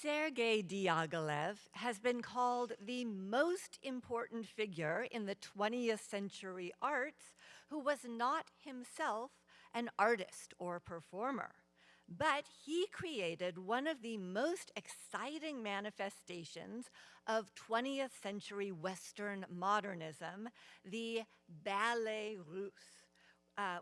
Sergei Diaghilev has been called the most important figure in the 20th century arts who was not himself an artist or performer. But he created one of the most exciting manifestations of 20th century Western modernism, the Ballet Russe.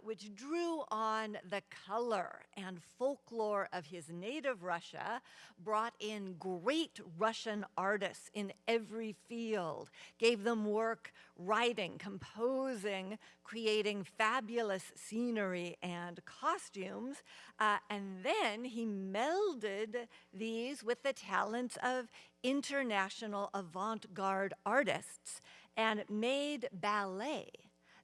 Which drew on the color and folklore of his native Russia, brought in great Russian artists in every field, gave them work writing, composing, creating fabulous scenery and costumes, and then he melded these with the talents of international avant-garde artists and made ballet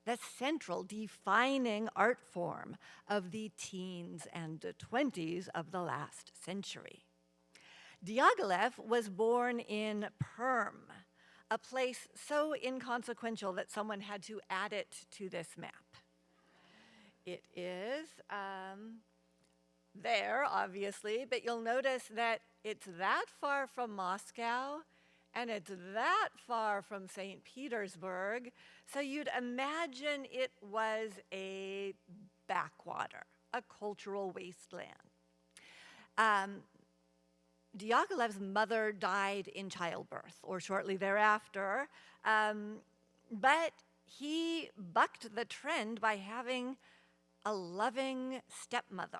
the central defining art form of the teens and 20s of the last century. Diaghilev was born in Perm, a place so inconsequential that someone had to add it to this map. It is there, obviously, but you'll notice that it's that far from Moscow and it's that far from St. Petersburg, so you'd imagine it was a backwater, a cultural wasteland. Diaghilev's mother died in childbirth or shortly thereafter, but he bucked the trend by having a loving stepmother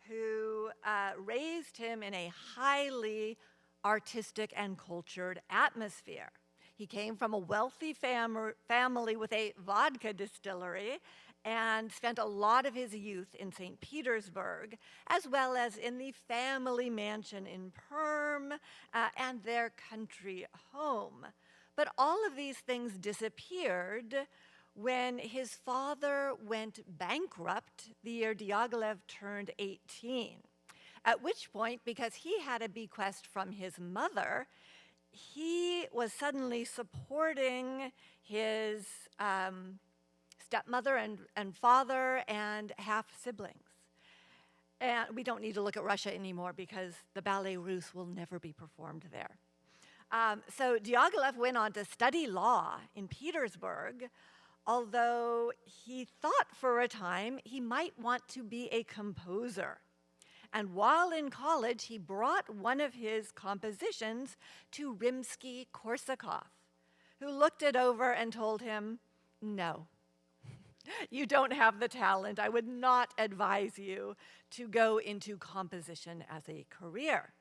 who raised him in a highly artistic and cultured atmosphere. He came from a wealthy family with a vodka distillery and spent a lot of his youth in St. Petersburg, as well as in the family mansion in Perm and their country home. But all of these things disappeared when his father went bankrupt the year Diaghilev turned 18. At which point, because he had a bequest from his mother, he was suddenly supporting his stepmother and father and half-siblings. And we don't need to look at Russia anymore because the Ballet Russe will never be performed there. So Diaghilev went on to study law in Petersburg, although he thought for a time he might want to be a composer. And while in college, he brought one of his compositions to Rimsky-Korsakov, who looked it over and told him, "No, you don't have the talent. I would not advise you to go into composition as a career."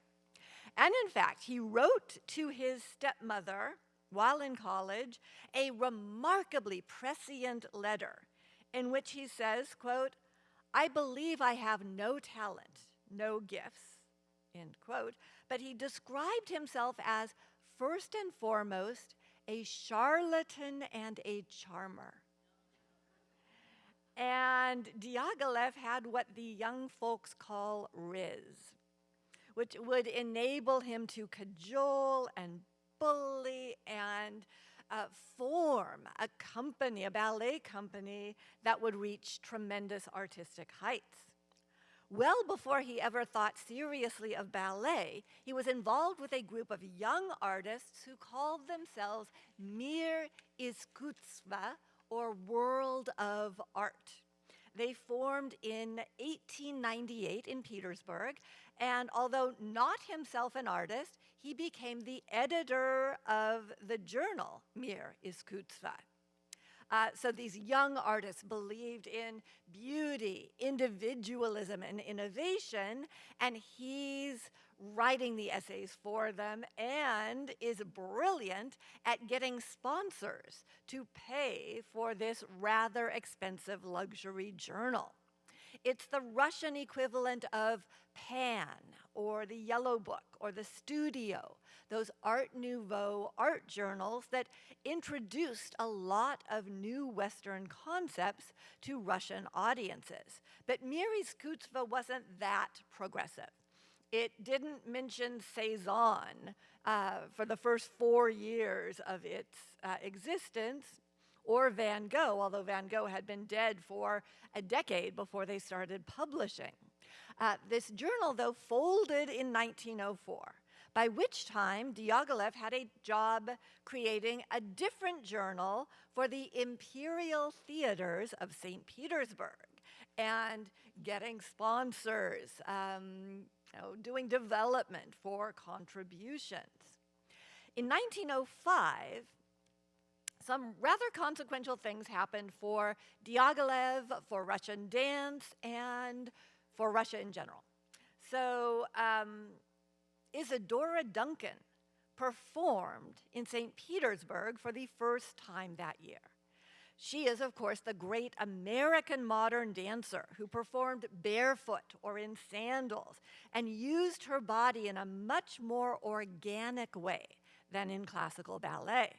And in fact, he wrote to his stepmother while in college a remarkably prescient letter in which he says, quote, "I believe I have no talent, no gifts," end quote, but he described himself as first and foremost a charlatan and a charmer. And Diaghilev had what the young folks call riz, which would enable him to cajole and bully and form a company, a ballet company that would reach tremendous artistic heights. Well before he ever thought seriously of ballet, he was involved with a group of young artists who called themselves Mir Iskutstva, or World of Art. They formed in 1898 in Petersburg, and although not himself an artist, he became the editor of the journal Mir Iskutstva. So these young artists believed in beauty, individualism, and innovation, and he's writing the essays for them and is brilliant at getting sponsors to pay for this rather expensive luxury journal. It's the Russian equivalent of Pan, or the Yellow Book, or the Studio, those Art Nouveau art journals that introduced a lot of new Western concepts to Russian audiences. But Mir Iskutstva wasn't that progressive. It didn't mention Cézanne for the first 4 years of its existence, or Van Gogh, although Van Gogh had been dead for a decade before they started publishing. This journal, though, folded in 1904. by which time Diaghliev had a job creating a different journal for the imperial theaters of St. Petersburg and getting sponsors, doing development for contributions. In 1905, some rather consequential things happened for Diaghliev, for Russian dance, and for Russia in general. So Isadora Duncan performed in St. Petersburg for the first time that year. She is, of course, the great American modern dancer who performed barefoot or in sandals and used her body in a much more organic way than in classical ballet.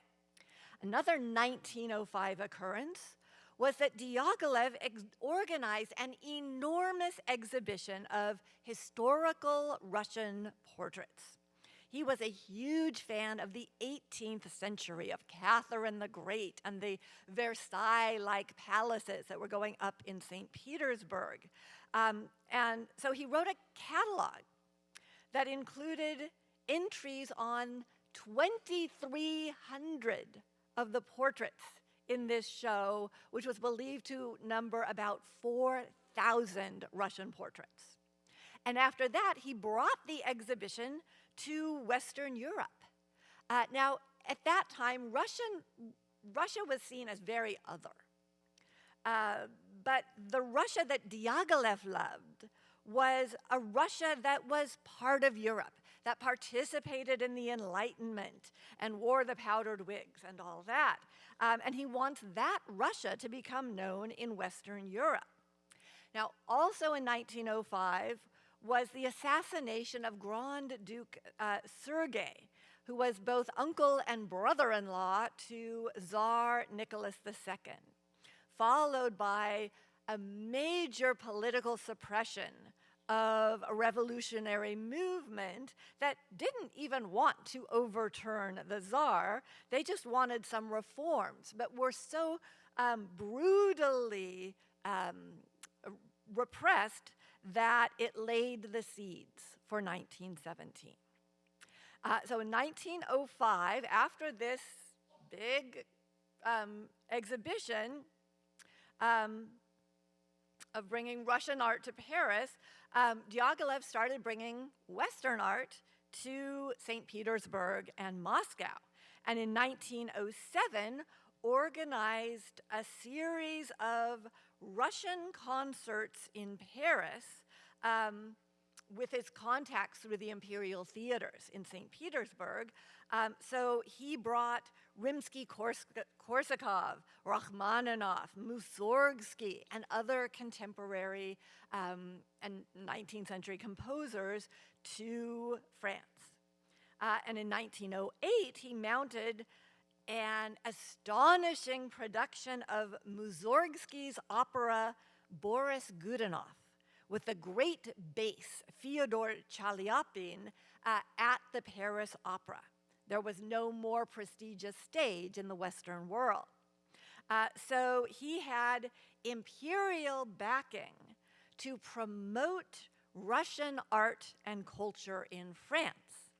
Another 1905 occurrence was that Diaghliev organized an enormous exhibition of historical Russian portraits. He was a huge fan of the 18th century, of Catherine the Great and the Versailles-like palaces that were going up in St. Petersburg. And so he wrote a catalog that included entries on 2,300 of the portraits in this show, which was believed to number about 4,000 Russian portraits. And after that, he brought the exhibition to Western Europe. Now, at that time, Russia was seen as very other. But the Russia that Diaghliev loved was a Russia that was part of Europe, that participated in the Enlightenment and wore the powdered wigs and all that. And he wants that Russia to become known in Western Europe. Now, also in 1905 was the assassination of Grand Duke Serge, who was both uncle and brother-in-law to Tsar Nicholas II, followed by a major political suppression of a revolutionary movement that didn't even want to overturn the Tsar. They just wanted some reforms, but were so brutally repressed that it laid the seeds for 1917. So in 1905, after this big exhibition of bringing Russian art to Paris, Diaghliev started bringing Western art to St. Petersburg and Moscow. And in 1907, organized a series of Russian concerts in Paris with his contacts through the imperial theaters in St. Petersburg. So he brought Rimsky-Korsakov, Rachmaninoff, Mussorgsky, and other contemporary and 19th century composers to France. And in 1908, he mounted an astonishing production of Mussorgsky's opera Boris Godunov with the great bass Fyodor Chaliapin at the Paris Opera. There was no more prestigious stage in the Western world. So he had imperial backing to promote Russian art and culture in France.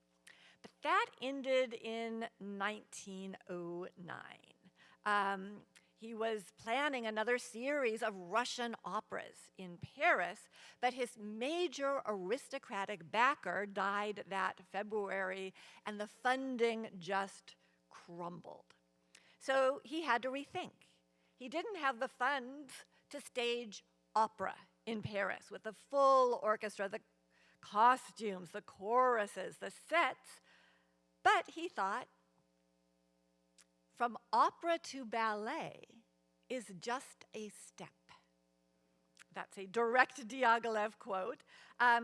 But that ended in 1909. He was planning another series of Russian operas in Paris, but his major aristocratic backer died that February, and the funding just crumbled. So he had to rethink. He didn't have the funds to stage opera in Paris with the full orchestra, the costumes, the choruses, the sets, but he thought, from opera to ballet is just a step. That's a direct Diaghliev quote.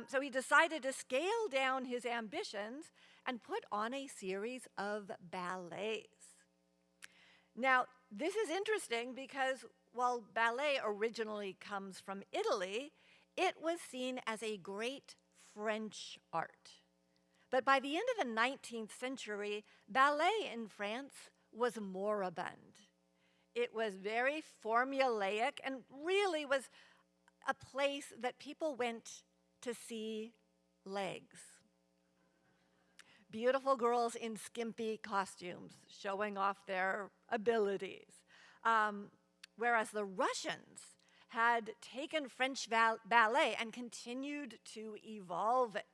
So he decided to scale down his ambitions and put on a series of ballets. Now, this is interesting because while ballet originally comes from Italy, it was seen as a great French art. But by the end of the 19th century, ballet in France was moribund. It was very formulaic and really was a place that people went to see legs. beautiful girls in skimpy costumes, showing off their abilities. Whereas the Russians had taken French ballet and continued to evolve it.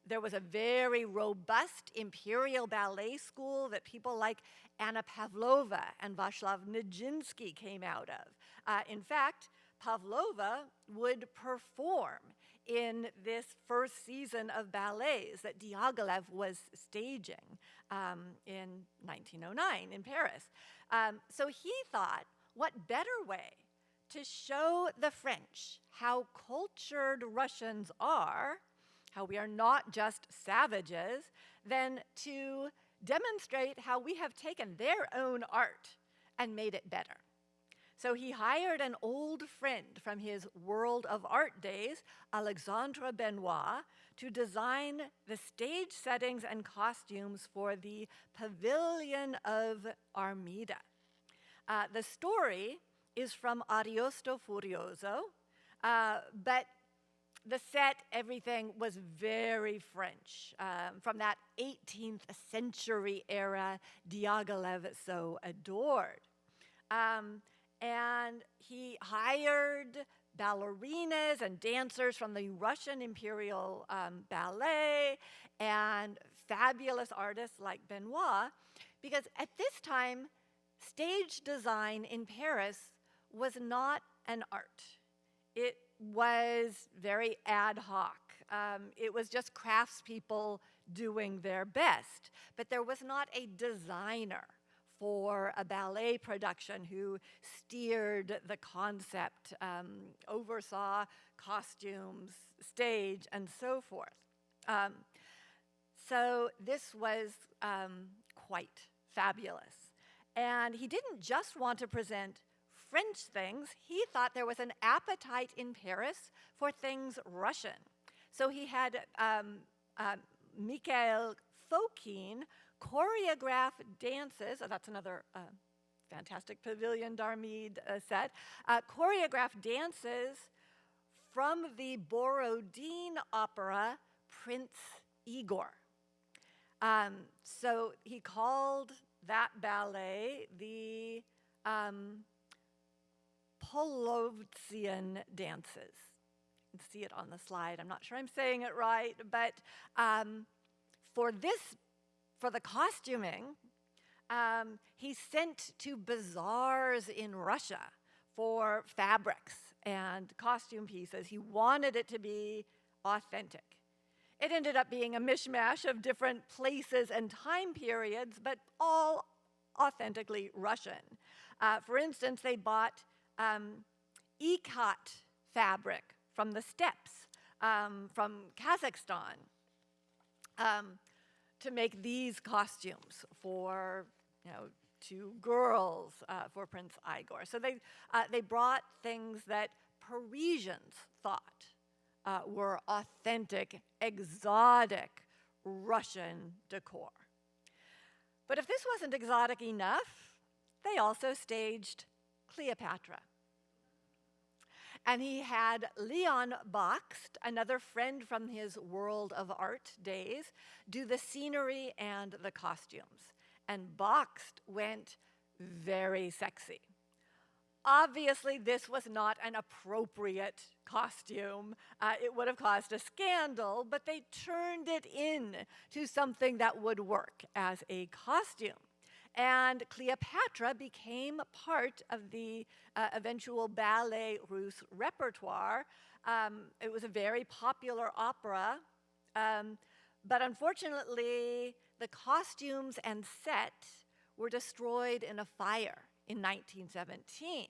There was a very robust imperial ballet school that people like Anna Pavlova and Václav Nijinsky came out of. In fact, Pavlova would perform in this first season of ballets that Diaghliev was staging in 1909 in Paris. So he thought, what better way to show the French how cultured Russians are, how we are not just savages, than to demonstrate how we have taken their own art and made it better. So he hired an old friend from his World of Art days, Alexandre Benoit, to design the stage settings and costumes for the Pavilion of Armida. The story is from Ariosto Furioso, but the set, everything was very French, from that 18th century era Diaghliev so adored. And he hired ballerinas and dancers from the Russian Imperial Ballet and fabulous artists like Benoit, because at this time, stage design in Paris was not an art. It was very ad hoc. It was just craftspeople doing their best, but there was not a designer for a ballet production who steered the concept, oversaw costumes, stage, and so forth. So this was quite fabulous. And he didn't just want to present French things, he thought there was an appetite in Paris for things Russian. So he had Mikhail Fokin choreograph dances, that's another fantastic Pavilion d'Armide set, choreograph dances from the Borodin opera Prince Igor. So he called that ballet the Polovtsian dances. You can see it on the slide. I'm not sure I'm saying it right, but for the costuming, he sent to bazaars in Russia for fabrics and costume pieces. He wanted it to be authentic. It ended up being a mishmash of different places and time periods, but all authentically Russian. For instance, they bought ikat fabric from the steppes, from Kazakhstan, to make these costumes for, two girls for Prince Igor. So they brought things that Parisians thought were authentic, exotic Russian decor. But if this wasn't exotic enough, they also staged Cleopatra. And he had Leon Bakst, another friend from his World of Art days, do the scenery and the costumes. And Bakst went very sexy. Obviously, this was not an appropriate costume. It would have caused a scandal, but they turned it into something that would work as a costume. And Cleopatra became part of the eventual Ballet Russe repertoire. It was a very popular opera, but unfortunately, the costumes and set were destroyed in a fire in 1917.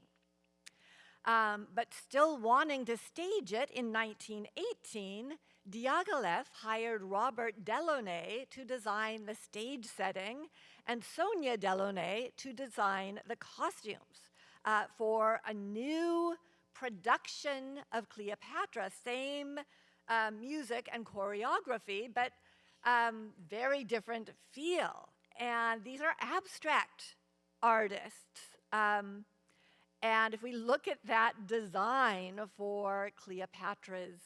But still wanting to stage it in 1918, Diaghliev hired Robert Delaunay to design the stage setting and Sonia Delaunay to design the costumes for a new production of Cleopatra. Same music and choreography, but very different feel. And these are abstract artists. And if we look at that design for Cleopatra's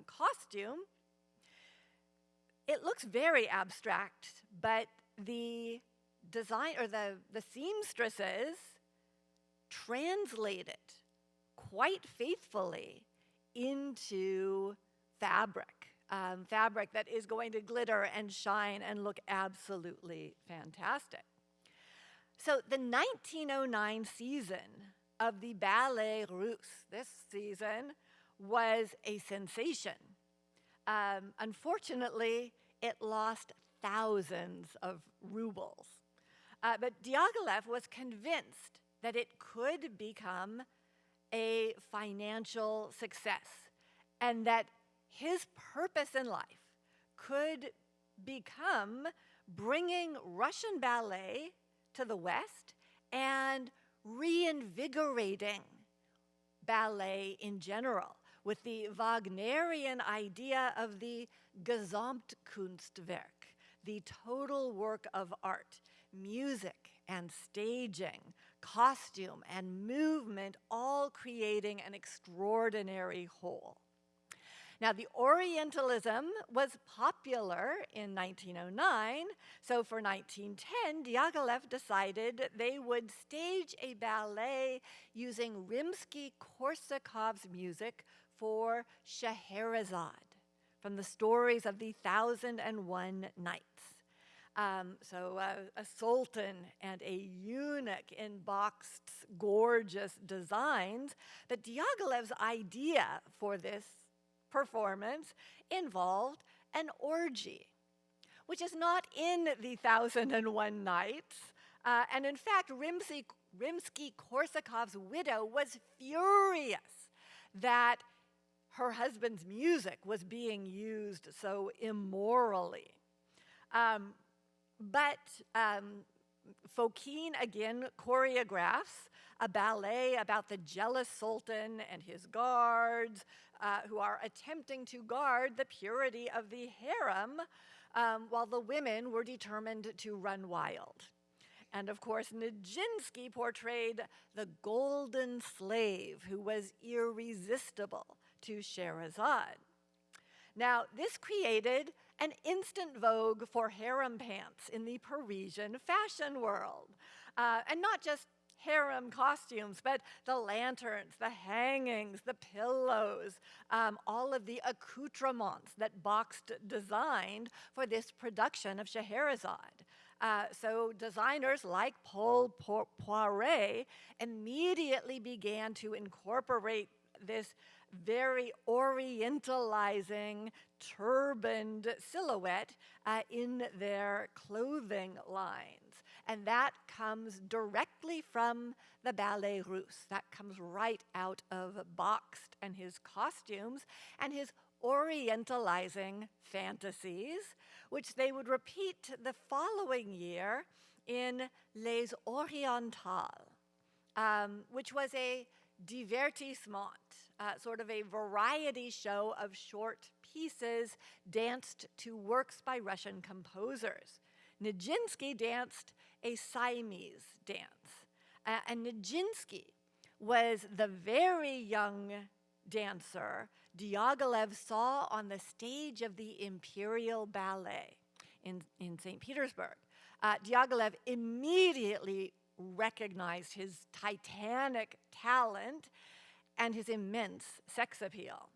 costume, It looks very abstract, but the design or the seamstresses translate it quite faithfully into fabric, fabric that is going to glitter and shine and look absolutely fantastic. So the 1909 season of the Ballet Russe, this season, was a sensation. Unfortunately, it lost thousands of rubles. But Diaghliev was convinced that it could become a financial success and that his purpose in life could become bringing Russian ballet to the West and reinvigorating ballet in general with the Wagnerian idea of the Gesamtkunstwerk, the total work of art, music and staging, costume and movement, all creating an extraordinary whole. Now, the Orientalism was popular in 1909, so for 1910, Diaghilev decided they would stage a ballet using Rimsky-Korsakov's music for Scheherazade, from the stories of the 1001 Nights. So a sultan and a eunuch in boxed, gorgeous designs. But Diaghilev's idea for this performance involved an orgy, which is not in the 1001 Nights. And in fact, Rimsky-Korsakov's widow was furious that her husband's music was being used so immorally. But Fokine again choreographs a ballet about the jealous sultan and his guards who are attempting to guard the purity of the harem while the women were determined to run wild. And of course, Nijinsky portrayed the golden slave who was irresistible to Scheherazade. Now, this created an instant vogue for harem pants in the Parisian fashion world. And not just harem costumes, but the lanterns, the hangings, the pillows, all of the accoutrements that Bakst designed for this production of Scheherazade. So designers like Paul Poiret immediately began to incorporate this very orientalizing, turbaned silhouette in their clothing lines. And that comes directly from the Ballet Russe. That comes right out of Bakst and his costumes and his orientalizing fantasies, which they would repeat the following year in Les Orientales, which was a divertissement, sort of a variety show of short pieces danced to works by Russian composers. Nijinsky danced a Siamese dance. And Nijinsky was the very young dancer Diaghilev saw on the stage of the Imperial Ballet in St. Petersburg. Diaghilev immediately recognized his titanic talent and his immense sex appeal.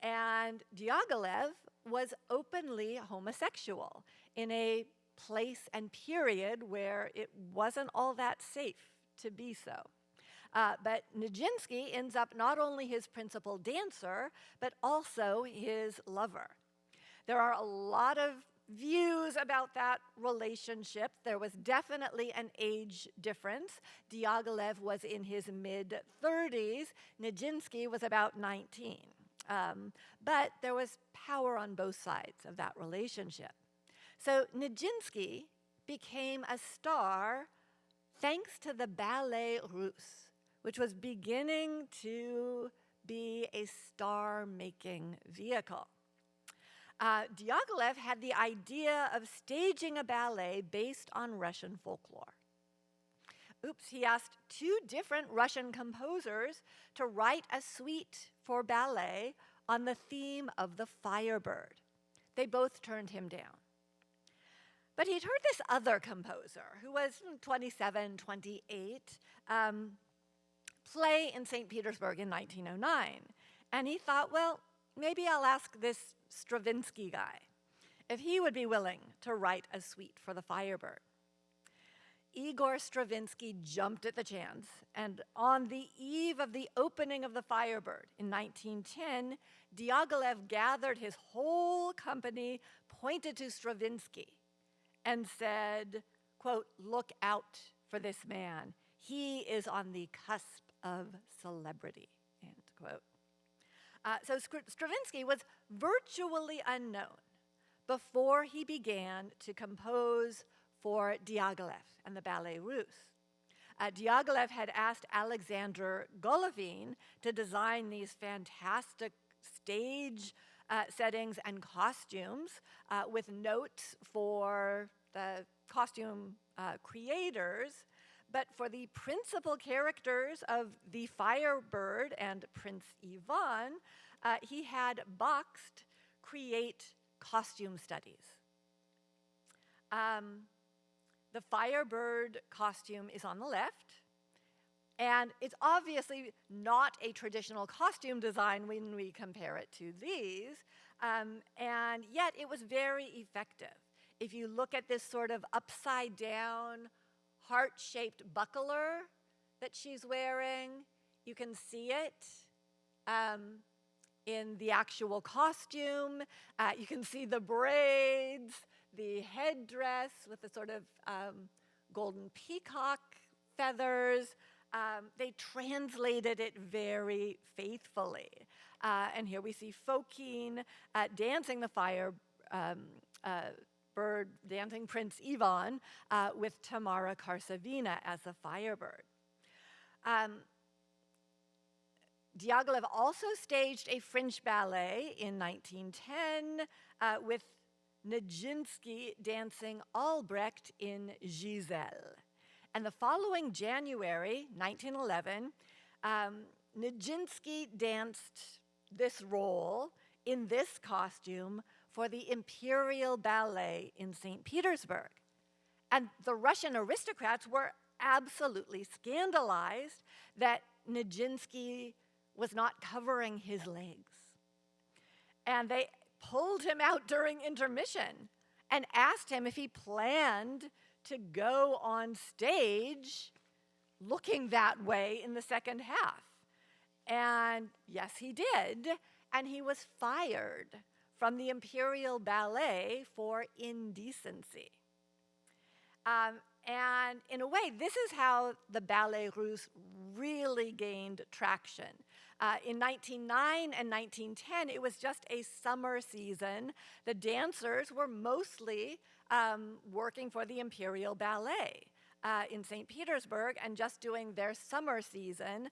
And Diaghilev was openly homosexual in a place and period where it wasn't all that safe to be so. But Nijinsky ends up not only his principal dancer, but also his lover. There are a lot of views about that relationship. There was definitely an age difference. Diaghilev was in his mid-30s. Nijinsky was about 19. But there was power on both sides of that relationship. So Nijinsky became a star thanks to the Ballet Russe, which was beginning to be a star-making vehicle. Diaghilev had the idea of staging a ballet based on Russian folklore. He asked two different Russian composers to write a suite for ballet on the theme of the Firebird. They both turned him down. But he'd heard this other composer, who was 27, 28, play in St. Petersburg in 1909. And he thought, well, maybe I'll ask this Stravinsky guy if he would be willing to write a suite for the Firebird. Igor Stravinsky jumped at the chance, and on the eve of the opening of the Firebird in 1910, Diaghliev gathered his whole company, pointed to Stravinsky, and said, quote, "Look out for this man. He is on the cusp of celebrity," end quote. So Stravinsky was virtually unknown before he began to compose for Diaghliev and the Ballet Russes. Diaghliev had asked Alexander Golovin to design these fantastic stage settings and costumes with notes for the costume creators, but for the principal characters of the Firebird and Prince Ivan, he had Bakst create costume studies. The Firebird costume is on the left, and it's obviously not a traditional costume design when we compare it to these, and yet it was very effective. If you look at this sort of upside down, heart-shaped buckler that she's wearing, you can see it in the actual costume. You can see the braids, the headdress with the sort of golden peacock feathers. They translated it very faithfully. And here we see Fokine dancing the Firebird, dancing Prince Ivan with Tamara Karsavina as the Firebird. Diaghliev also staged a French ballet in 1910 with Nijinsky dancing Albrecht in Giselle. And the following January, 1911, Nijinsky danced this role in this costume for the Imperial Ballet in St. Petersburg. And the Russian aristocrats were absolutely scandalized that Nijinsky was not covering his legs. And they pulled him out during intermission and asked him if he planned to go on stage looking that way in the second half. And yes, he did, and he was fired from the Imperial Ballet for indecency. And in a way, this is how the Ballet Russe really gained traction. In 1909 and 1910, it was just a summer season. The dancers were mostly working for the Imperial Ballet in St. Petersburg and just doing their summer season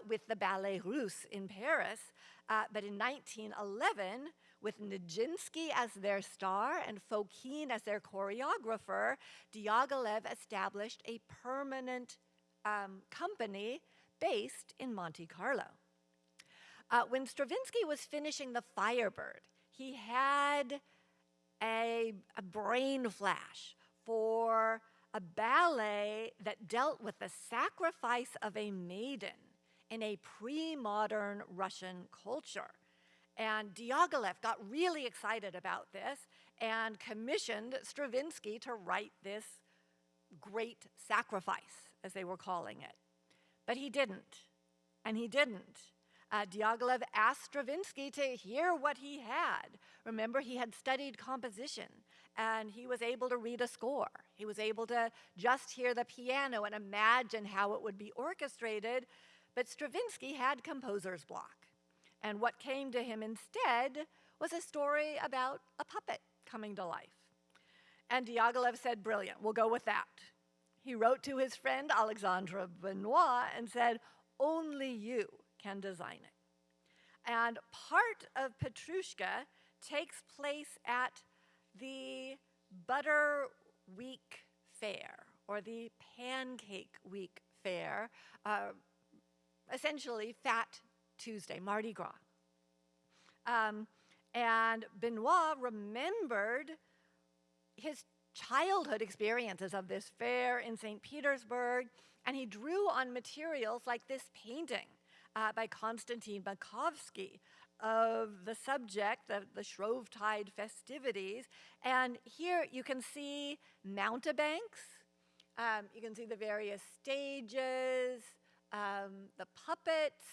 with the Ballet Russe in Paris. But in 1911, with Nijinsky as their star and Fokine as their choreographer, Diaghliev established a permanent company based in Monte Carlo. When Stravinsky was finishing the Firebird, he had a brain flash for a ballet that dealt with the sacrifice of a maiden in a pre-modern Russian culture. And Diaghliev got really excited about this and commissioned Stravinsky to write this great sacrifice, as they were calling it. But he didn't, and he didn't. Diaghliev asked Stravinsky to hear what he had. Remember, he had studied composition, and he was able to read a score. He was able to just hear the piano and imagine how it would be orchestrated, but Stravinsky had composer's block. And what came to him instead was a story about a puppet coming to life. And Diaghliev said, "Brilliant, we'll go with that." He wrote to his friend Alexandre Benoit and said, "Only you can design it." And part of Petrushka takes place at the Butter Week Fair, or the Pancake Week Fair, essentially Fat Tuesday, Mardi Gras. And Benoit remembered his childhood experiences of this fair in St. Petersburg, and he drew on materials like this painting by Konstantin Makovsky of the subject of the Shrovetide festivities. And here you can see mountebanks, you can see the various stages, the puppets,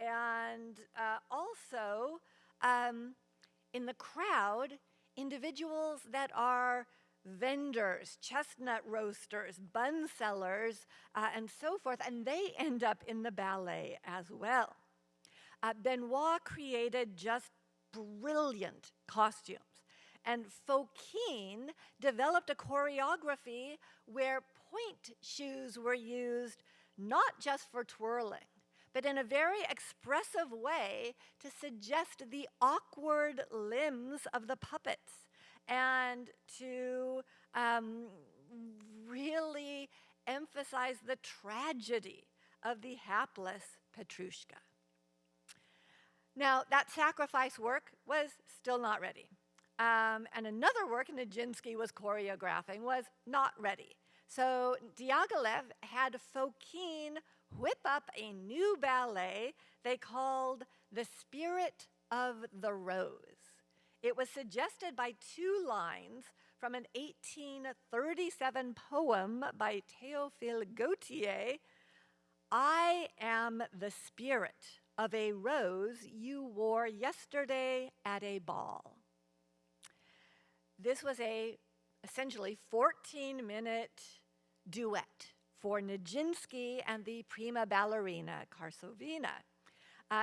and also in the crowd, individuals that are vendors, chestnut roasters, bun sellers, and so forth, and they end up in the ballet as well. Benoit created just brilliant costumes, and Fokine developed a choreography where point shoes were used not just for twirling, but in a very expressive way to suggest the awkward limbs of the puppets and to really emphasize the tragedy of the hapless Petrushka. Now, that sacrifice work was still not ready. And another work Nijinsky was choreographing was not ready. So Diaghliev had Fokine whip up a new ballet they called The Spirit of the Rose. It was suggested by two lines from an 1837 poem by Théophile Gautier, "I am the spirit of a rose you wore yesterday at a ball." This was a essentially 14-minute duet for Nijinsky and the prima ballerina Karsovina.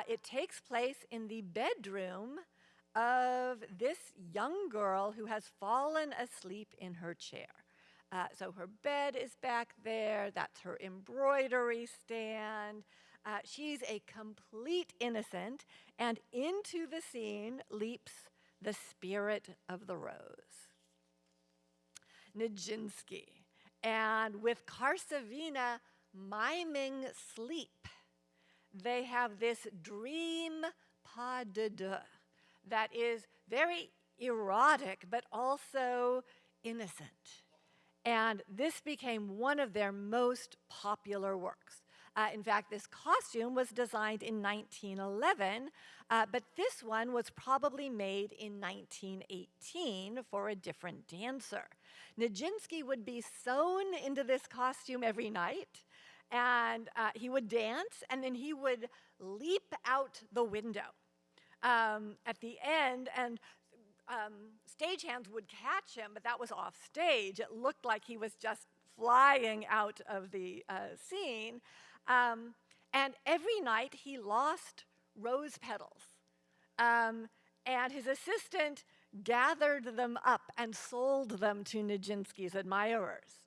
It takes place in the bedroom of this young girl who has fallen asleep in her chair. So her bed is back there, that's her embroidery stand. She's a complete innocent, and into the scene leaps the spirit of the rose, Nijinsky. And with Karsovina miming sleep, they have this dream pas de deux that is very erotic, but also innocent. And this became one of their most popular works. In fact, this costume was designed in 1911, but this one was probably made in 1918 for a different dancer. Nijinsky would be sewn into this costume every night, and he would dance, and then he would leap out the window at the end, and stagehands would catch him, but that was off stage. It looked like he was just flying out of the scene. And every night he lost rose petals. And his assistant gathered them up and sold them to Nijinsky's admirers.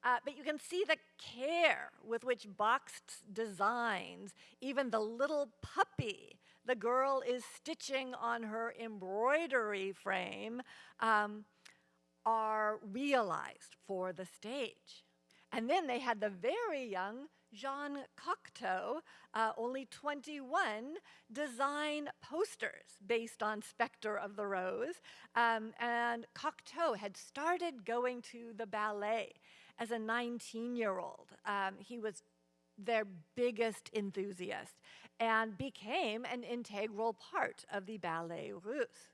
But you can see the care with which Bakst's designs, even the little puppy the girl is stitching on her embroidery frame, are realized for the stage. And then they had the very young Jean Cocteau, only 21, design posters based on Spectre of the Rose. And Cocteau had started going to the ballet as a 19-year-old. He was their biggest enthusiast and became an integral part of the Ballet Russe.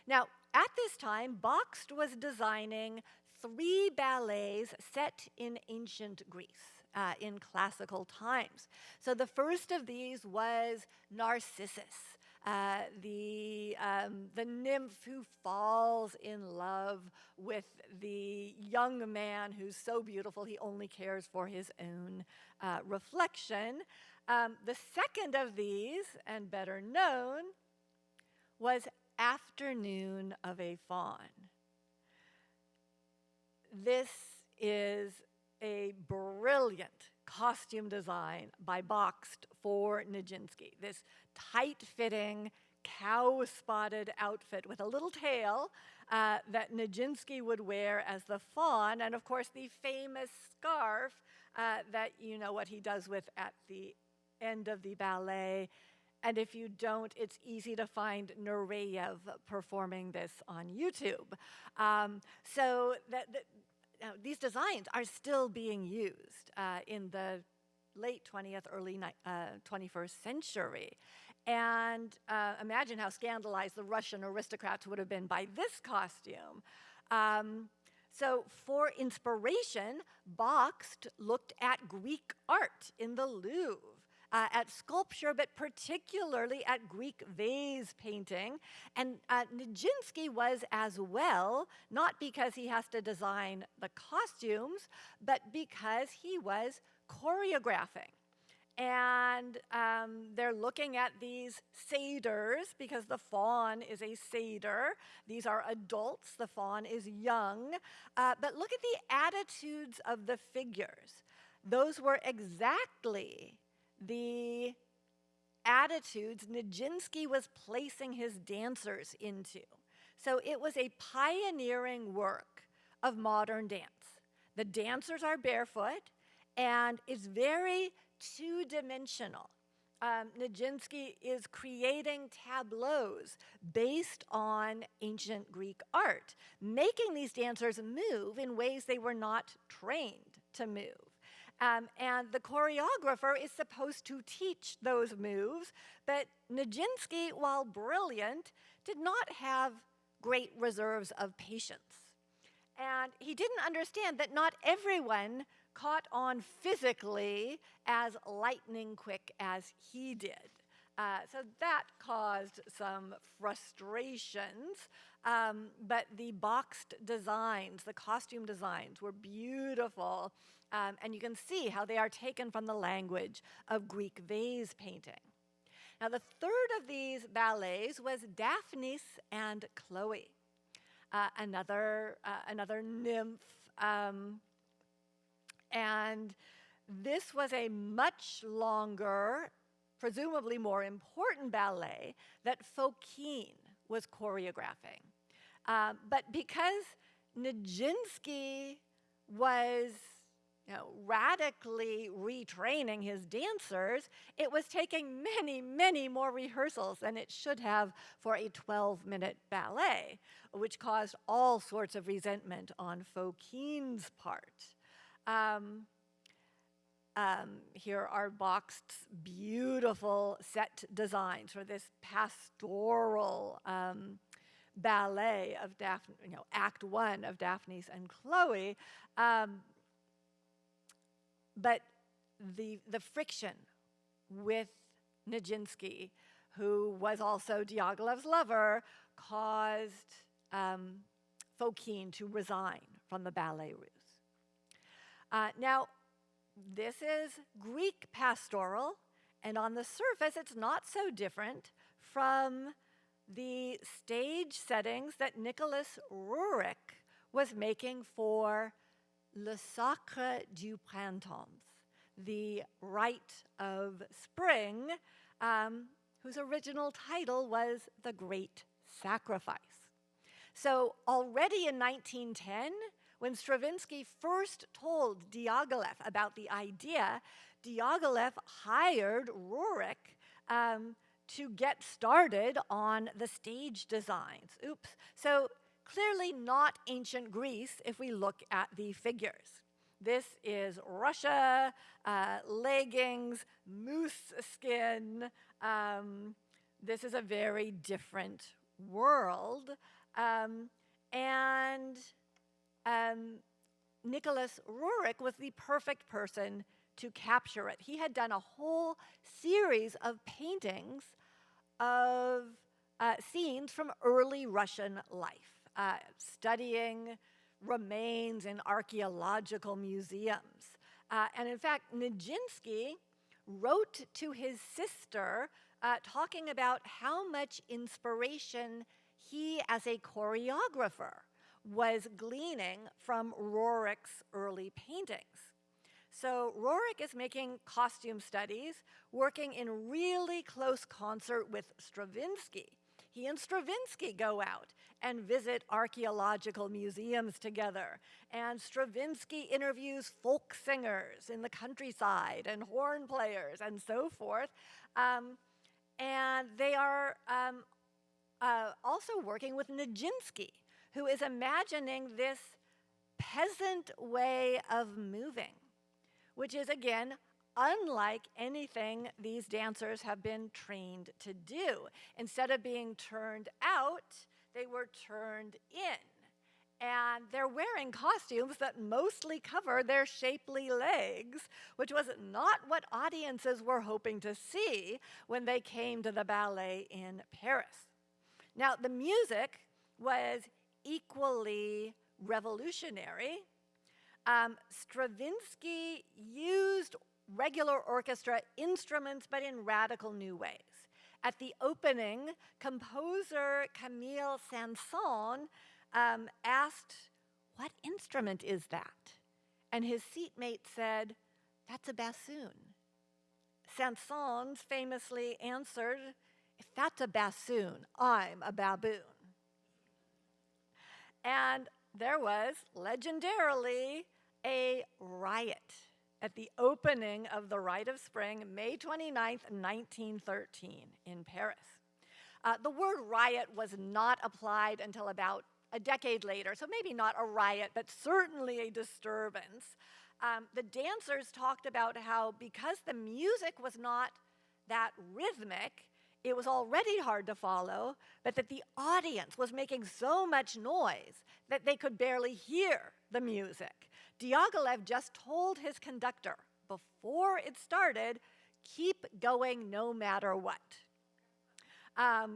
Now, at this time, Bakst was designing 3 ballets set in ancient Greece, in classical times. So the first of these was Narcissus, the nymph who falls in love with the young man who's so beautiful he only cares for his own reflection. The second of these, and better known, was Afternoon of a Faun. This is a brilliant costume design by Bakst for Nijinsky. This tight-fitting, cow-spotted outfit with a little tail that Nijinsky would wear as the faun, and of course the famous scarf that you know what he does with at the end of the ballet, And if you don't, it's easy to find Nureyev performing this on YouTube. So these designs are still being used in the late 20th, early 21st century. And imagine how scandalized the Russian aristocrats would have been by this costume. So for inspiration, Bakst looked at Greek art in the Louvre, at sculpture, but particularly at Greek vase painting. And Nijinsky was as well, not because he has to design the costumes, but because he was choreographing. And they're looking at these satyrs, because the faun is a satyr. These are adults, the faun is young. But look at the attitudes of the figures. Those were exactly the attitudes Nijinsky was placing his dancers into. So it was a pioneering work of modern dance. The dancers are barefoot, and it's very two-dimensional. Nijinsky is creating tableaus based on ancient Greek art, making these dancers move in ways they were not trained to move. And the choreographer is supposed to teach those moves, but Nijinsky, while brilliant, did not have great reserves of patience. And he didn't understand that not everyone caught on physically as lightning quick as he did. So that caused some frustrations, but the boxed designs, the costume designs, were beautiful, and you can see how they are taken from the language of Greek vase painting. Now, the third of these ballets was Daphnis and Chloe, another nymph, and this was a much longer, presumably more important ballet that Fokine was choreographing. But because Nijinsky was radically retraining his dancers, it was taking many, many more rehearsals than it should have for a 12-minute ballet, which caused all sorts of resentment on Fokine's part. Here are Bakst's beautiful set designs for this pastoral ballet of Act 1 of Daphnis and Chloe. But the friction with Nijinsky, who was also Diaghliev's lover, caused Fokine to resign from the Ballet Russe. Now, this is Greek pastoral, and on the surface, it's not so different from the stage settings that Nicolas Rurik was making for Le Sacre du Printemps, the Rite of Spring, whose original title was The Great Sacrifice. So already in 1910, when Stravinsky first told Diaghliev about the idea, Diaghliev hired Rurik to get started on the stage designs. Oops. So clearly not ancient Greece if we look at the figures. This is Russia, leggings, moose skin. This is a very different world. Nicolas Rurik was the perfect person to capture it. He had done a whole series of paintings of scenes from early Russian life, studying remains in archaeological museums. And in fact, Nijinsky wrote to his sister talking about how much inspiration he, as a choreographer, was gleaning from Rurik's early paintings. So Rurik is making costume studies, working in really close concert with Stravinsky. He and Stravinsky go out and visit archaeological museums together. And Stravinsky interviews folk singers in the countryside and horn players and so forth. And they are also working with Nijinsky, who is imagining this peasant way of moving, which is, again, unlike anything these dancers have been trained to do. Instead of being turned out, they were turned in. And they're wearing costumes that mostly cover their shapely legs, which was not what audiences were hoping to see when they came to the ballet in Paris. Now, the music was equally revolutionary. Stravinsky used regular orchestra instruments, but in radical new ways. At the opening, composer Camille Saint-Saëns asked, "What instrument is that?" And his seatmate said, "That's a bassoon." Saint-Saëns famously answered, "If that's a bassoon, I'm a baboon." And there was, legendarily, a riot at the opening of the Rite of Spring, May 29th, 1913, in Paris. The word riot was not applied until about a decade later, so maybe not a riot, but certainly a disturbance. The dancers talked about how, because the music was not that rhythmic, it was already hard to follow, but that the audience was making so much noise that they could barely hear the music. Diaghliev just told his conductor before it started, "Keep going no matter what,"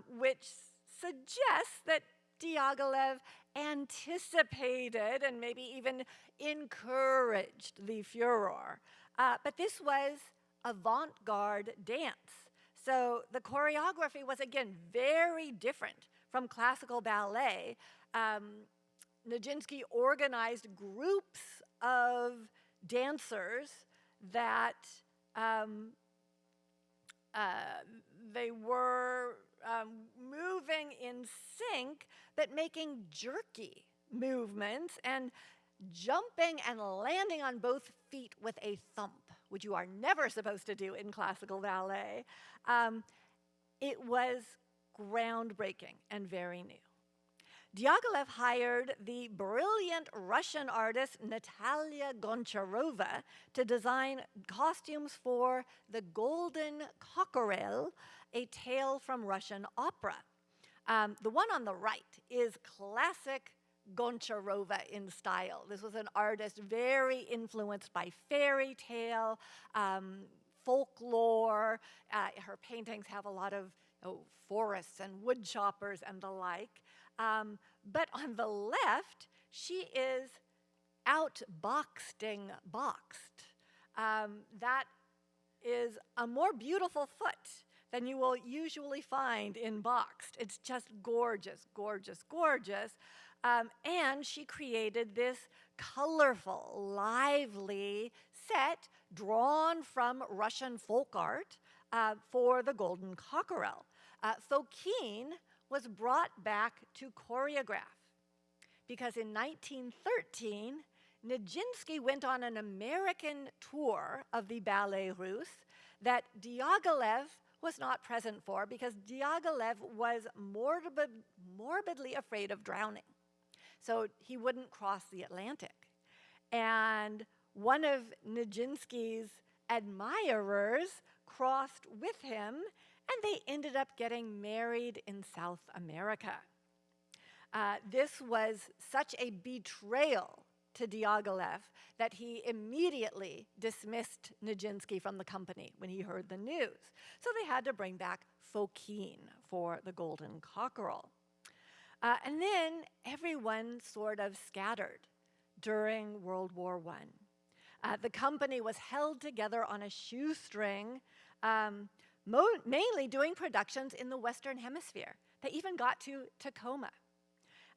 which suggests that Diaghliev anticipated and maybe even encouraged the furor. But this was avant-garde dance. So the choreography was, again, very different from classical ballet. Nijinsky organized groups of dancers that they were moving in sync, but making jerky movements and jumping and landing on both feet with a thump, which you are never supposed to do in classical ballet. It was groundbreaking and very new. Diaghliev hired the brilliant Russian artist Natalia Goncharova to design costumes for The Golden Cockerel, a tale from Russian opera. The one on the right is classic Goncharova in style. This was an artist very influenced by fairy tale, folklore. Her paintings have a lot of forests and wood choppers and the like. But on the left, she is outboxing boxed. That is a more beautiful foot than you will usually find in boxed. It's just gorgeous, gorgeous, gorgeous. And she created this colorful, lively set drawn from Russian folk art for the Golden Cockerel. Fokine was brought back to choreograph because in 1913, Nijinsky went on an American tour of the Ballet Russe that Diaghliev was not present for because Diaghliev was morbidly afraid of drowning. So he wouldn't cross the Atlantic. And one of Nijinsky's admirers crossed with him, and they ended up getting married in South America. This was such a betrayal to Diaghliev that he immediately dismissed Nijinsky from the company when he heard the news. So they had to bring back Fokine for the Golden Cockerel. And then everyone sort of scattered during World War I. The company was held together on a shoestring, mainly doing productions in the Western Hemisphere. They even got to Tacoma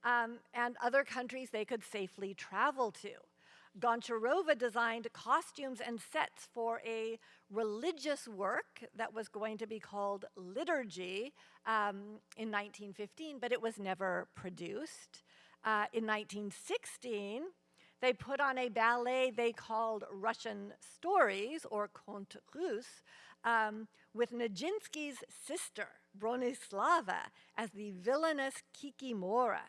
and other countries they could safely travel to. Goncharova designed costumes and sets for a religious work that was going to be called Liturgy in 1915, but it was never produced. In 1916, they put on a ballet they called Russian Stories, or Contes Russes, with Nijinsky's sister, Bronislava, as the villainous Kikimora.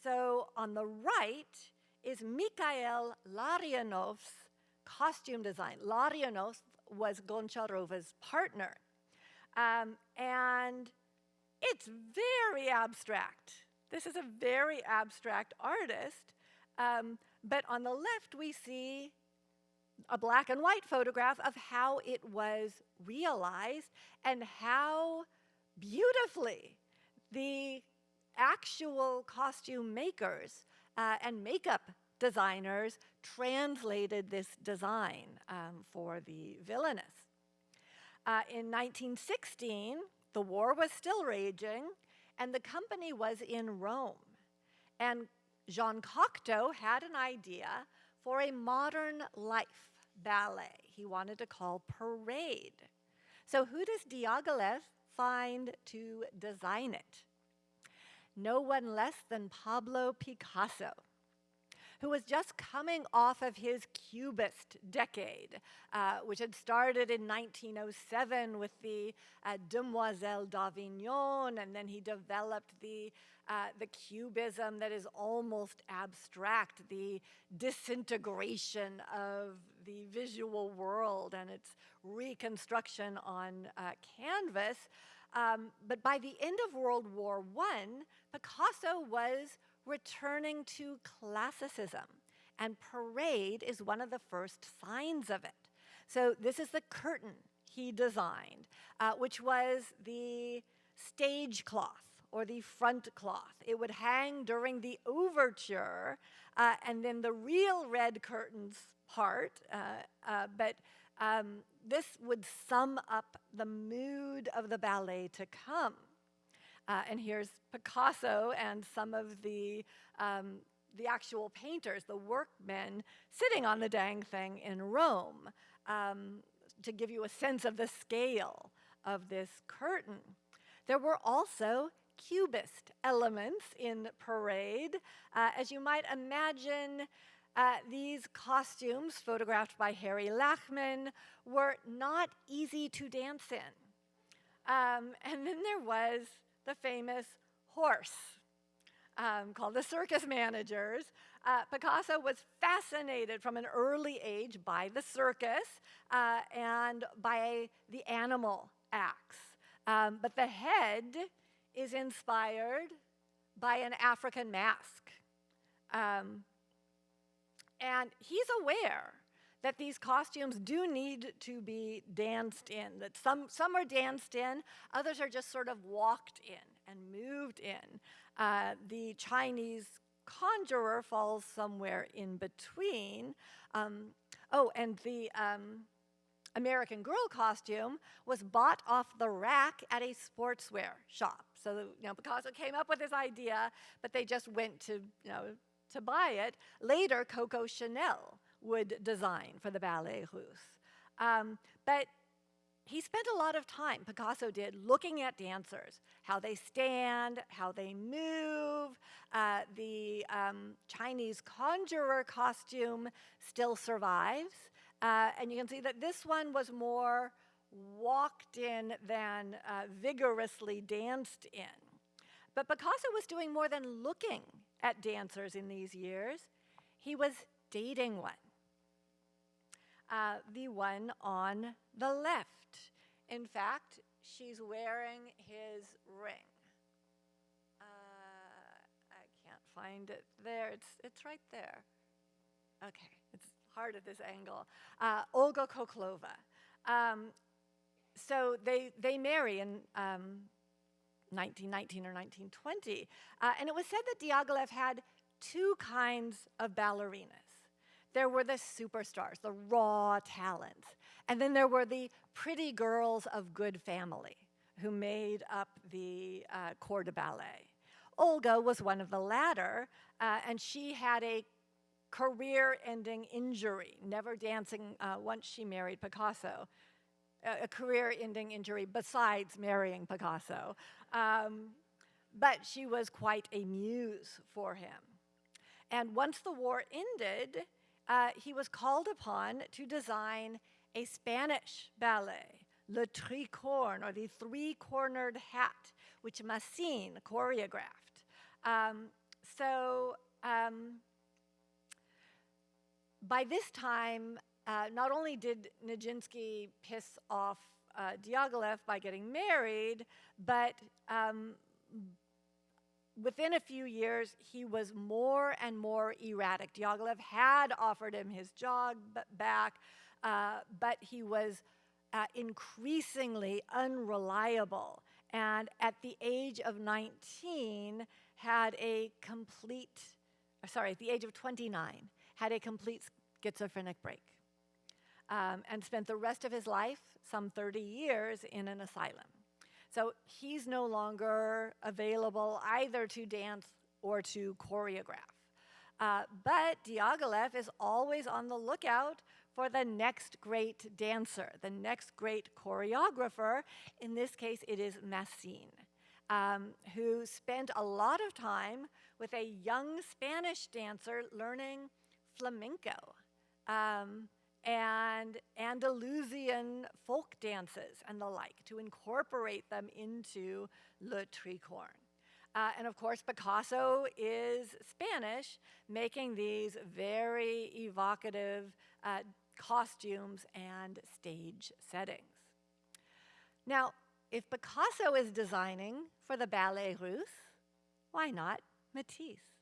So on the right is Mikhail Larionov's costume design. Larionov was Goncharova's partner. And it's very abstract. This is a very abstract artist. But on the left, we see a black and white photograph of how it was realized and how beautifully the actual costume makers and makeup designers translated this design for the villainous. In 1916, the war was still raging, and the company was in Rome. And Jean Cocteau had an idea for a modern life ballet he wanted to call Parade. So who does Diaghliev find to design it? No one less than Pablo Picasso, who was just coming off of his Cubist decade, which had started in 1907 with the Demoiselle d'Avignon, and then he developed the cubism that is almost abstract, the disintegration of the visual world and its reconstruction on canvas. But by the end of World War I, Picasso was returning to classicism, and Parade is one of the first signs of it. So this is the curtain he designed, which was the stage cloth or the front cloth. It would hang during the overture, and then the real red curtains part, but this would sum up the mood of the ballet to come. And here's Picasso and some of the actual painters, the workmen, sitting on the dang thing in Rome to give you a sense of the scale of this curtain. There were also Cubist elements in Parade. As you might imagine, these costumes, photographed by Harry Lachman, were not easy to dance in. And then there was the famous horse called the circus managers. Picasso was fascinated from an early age by the circus and by the animal acts. But the head is inspired by an African mask. And he's aware that these costumes do need to be danced in, that some are danced in, others are just sort of walked in and moved in. The Chinese conjurer falls somewhere in between. And the American Girl costume was bought off the rack at a sportswear shop. So Picasso came up with this idea, but they just went to buy it. Later, Coco Chanel would design for the Ballet Russe. But he spent a lot of time, Picasso did, looking at dancers, how they stand, how they move. The Chinese conjurer costume still survives. And you can see that this one was more walked in than vigorously danced in. But Picasso was doing more than looking at dancers in these years. He was dating one. The one on the left. In fact, she's wearing his ring. I can't find it there. It's right there. Okay, it's hard at this angle. Olga Koklova. So they marry in 1919 or 1920. And it was said that Diaghliev had two kinds of ballerinas. There were the superstars, the raw talents. And then there were the pretty girls of good family who made up the corps de ballet. Olga was one of the latter, and she had a career-ending injury, never dancing once she married Picasso. A career-ending injury besides marrying Picasso. But she was quite a muse for him. And once the war ended, he was called upon to design a Spanish ballet, Le Tricorne, or the three-cornered hat, which Massine choreographed. By this time, not only did Nijinsky piss off Diaghliev by getting married, but within a few years, he was more and more erratic. Diaghliev had offered him his job back, but he was increasingly unreliable. And at the age of 19, at the age of 29, had a complete schizophrenic break, and spent the rest of his life, some 30 years, in an asylum. So he's no longer available either to dance or to choreograph. But Diaghliev is always on the lookout for the next great dancer, the next great choreographer. In this case, it is Massine, who spent a lot of time with a young Spanish dancer learning flamenco and Andalusian folk dances and the like, to incorporate them into Le Tricorne. And of course, Picasso is Spanish, making these very evocative costumes and stage settings. Now, if Picasso is designing for the Ballet Russe, why not Matisse?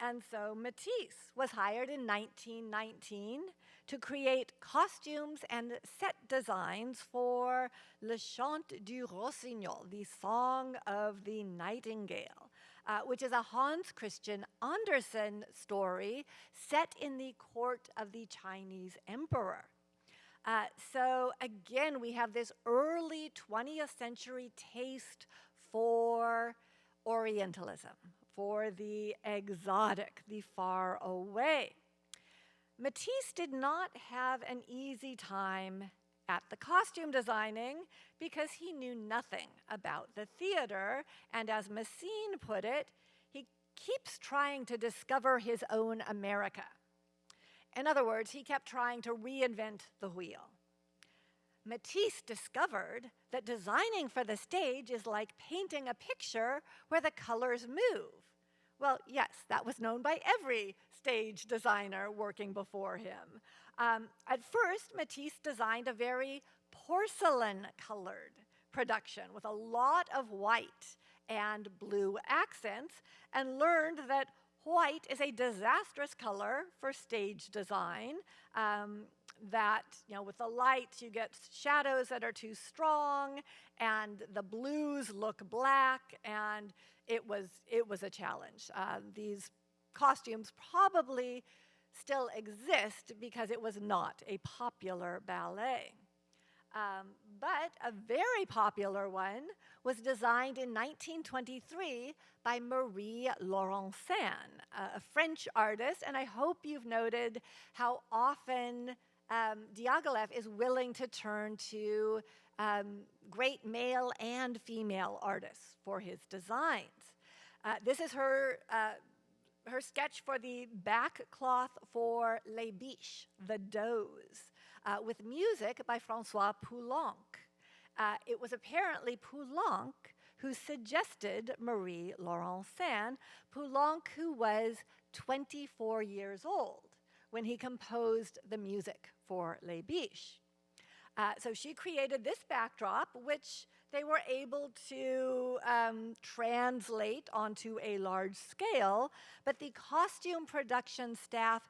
And so Matisse was hired in 1919 to create costumes and set designs for Le Chant du Rossignol, the Song of the Nightingale, which is a Hans Christian Andersen story set in the court of the Chinese emperor. So again, we have this early 20th century taste for Orientalism, for the exotic, the far away. Matisse did not have an easy time at the costume designing because he knew nothing about the theater, and as Massine put it, he keeps trying to discover his own America. In other words, he kept trying to reinvent the wheel. Matisse discovered that designing for the stage is like painting a picture where the colors move. Well, yes, that was known by every stage designer working before him. At first, Matisse designed a very porcelain-colored production with a lot of white and blue accents, and learned that white is a disastrous color for stage design, that, with the lights, you get shadows that are too strong, and the blues look black, and it was a challenge. These costumes probably still exist because it was not a popular ballet. But a very popular one was designed in 1923 by Marie Laurencin, a French artist, and I hope you've noted how often Diaghliev is willing to turn to great male and female artists for his designs. This is her sketch for the back cloth for Les Biches, the does, with music by François Poulenc. It was apparently Poulenc who suggested Marie Laurencin, Poulenc who was 24 years old when he composed the music for Les Biches. So she created this backdrop, which they were able to translate onto a large scale, but the costume production staff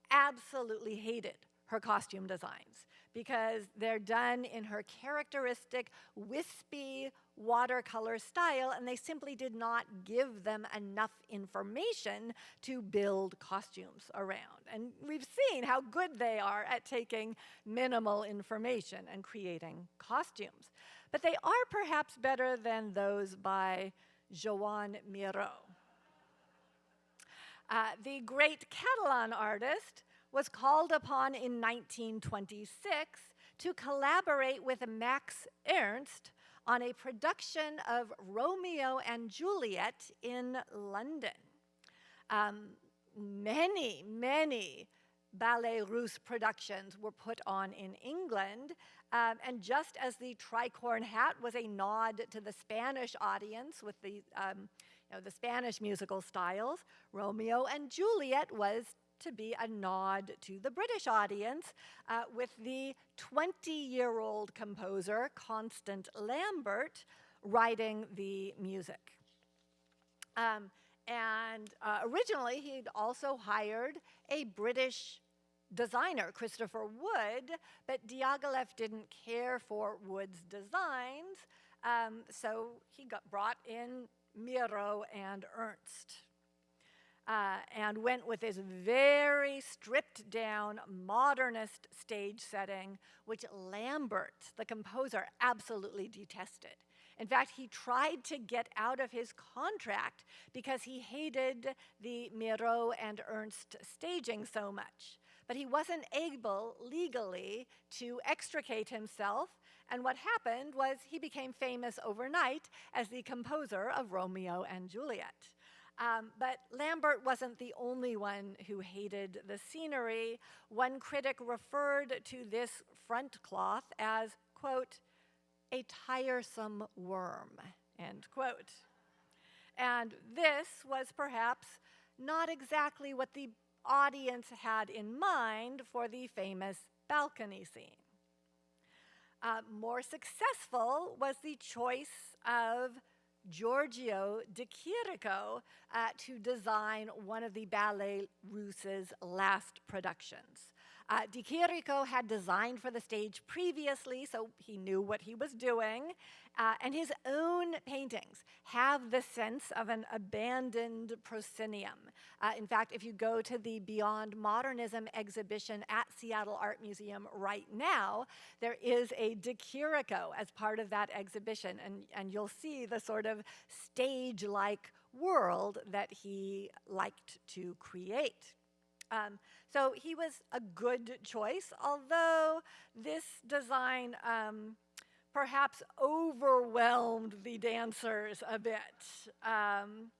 absolutely hated her costume designs because they're done in her characteristic wispy watercolor style, and they simply did not give them enough information to build costumes around. And we've seen how good they are at taking minimal information and creating costumes. But they are perhaps better than those by Joan Miró. The great Catalan artist was called upon in 1926 to collaborate with Max Ernst on a production of Romeo and Juliet in London. Many Ballet Russe productions were put on in England. And just as the tricorn hat was a nod to the Spanish audience with the Spanish musical styles, Romeo and Juliet was to be a nod to the British audience with the 20-year-old composer, Constant Lambert, writing the music. Originally, he'd also hired a British designer, Christopher Wood, but Diaghliev didn't care for Wood's designs, so he brought in Miro and Ernst. And went with this very stripped down modernist stage setting, which Lambert, the composer, absolutely detested. In fact, he tried to get out of his contract because he hated the Miro and Ernst staging so much. But he wasn't able legally to extricate himself, and what happened was he became famous overnight as the composer of Romeo and Juliet. But Lambert wasn't the only one who hated the scenery. One critic referred to this front cloth as, quote, a tiresome worm, end quote. And this was perhaps not exactly what the audience had in mind for the famous balcony scene. More successful was the choice of Giorgio de Chirico to design one of the Ballet Russes' last productions. De Chirico had designed for the stage previously, so he knew what he was doing, and his own paintings have the sense of an abandoned proscenium. In fact, if you go to the Beyond Modernism exhibition at Seattle Art Museum right now, there is a De Chirico as part of that exhibition, and you'll see the sort of stage-like world that he liked to create. So he was a good choice, although this design perhaps overwhelmed the dancers a bit. And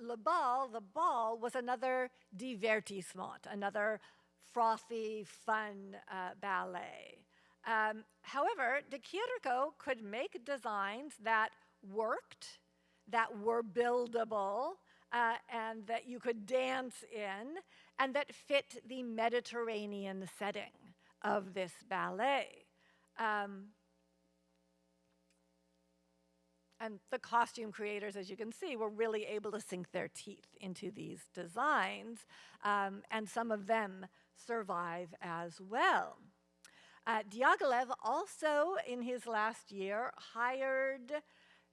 the ball was another divertissement, another frothy, fun ballet. However, de Chirico could make designs that worked, that were buildable, and that you could dance in, and that fit the Mediterranean setting of this ballet. And the costume creators, as you can see, were really able to sink their teeth into these designs, and some of them survive as well. Diaghliev also, in his last year, hired